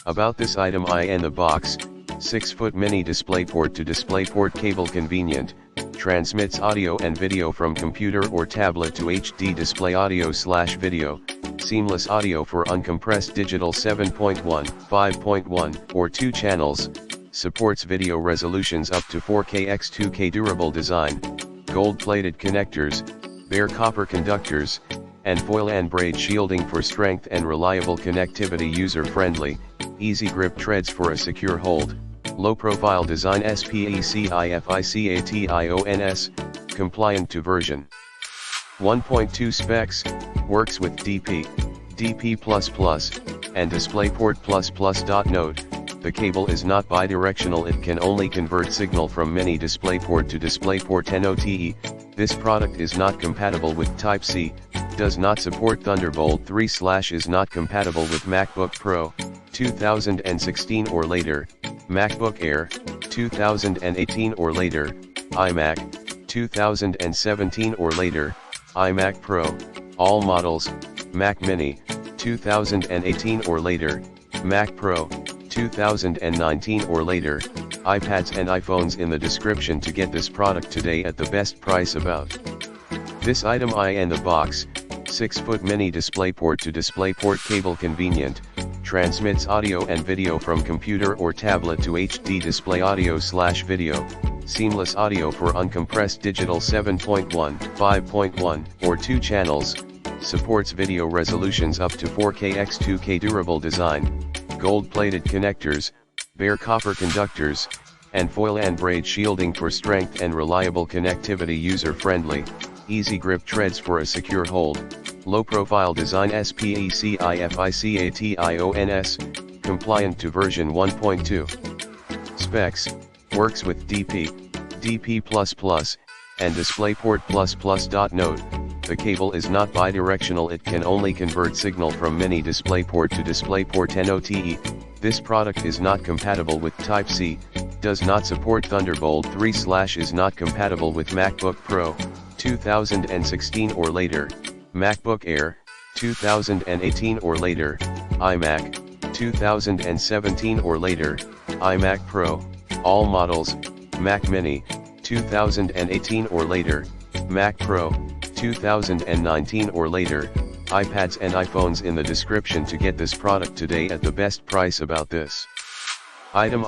About this item in the box, 6-foot mini DisplayPort to DisplayPort cable convenient, transmits audio and video from computer or tablet to HD display audio/video, seamless audio for uncompressed digital 7.1, 5.1, or 2 channels, supports video resolutions up to 4K x 2K durable design, gold-plated connectors, bare copper conductors, and foil and braid shielding for strength and reliable connectivity. User-friendly, easy grip treads for a secure hold, low-profile design. SPECIFICATIONS, compliant to version 1.2 specs, works with DP, DP++, and DisplayPort++. Note, the cable is not bidirectional, it can only convert signal from mini DisplayPort to DisplayPort NOTE. This product is not compatible with Type-C, does not support Thunderbolt 3/ is not compatible with MacBook Pro, 2016 or later, MacBook Air, 2018 or later, iMac, 2017 or later, iMac Pro, all models, Mac Mini, 2018 or later, Mac Pro, 2019 or later, iPads and iPhones. In the description to get this product today at the best price. About this item in the box, 6-foot mini DisplayPort to DisplayPort cable convenient, transmits audio and video from computer or tablet to HD display audio/video, seamless audio for uncompressed digital 7.1, 5.1, or 2 channels, supports video resolutions up to 4K x 2K durable design, gold-plated connectors, bare copper conductors, and foil and braid shielding for strength and reliable connectivity. User-friendly, easy grip treads for a secure hold, low-profile design. SPECIFICATIONS, compliant to version 1.2. Specs, works with DP, DP++, and DisplayPort++. Note, the cable is not bidirectional, it can only convert signal from mini DisplayPort to DisplayPort NOTE. This product is not compatible with Type-C, does not support Thunderbolt 3/ is not compatible with MacBook Pro, 2016 or later, MacBook Air, 2018 or later, iMac, 2017 or later, iMac Pro, all models, Mac Mini, 2018 or later, Mac Pro, 2019 or later, iPads and iPhones. In the description to get this product today at the best price. About this item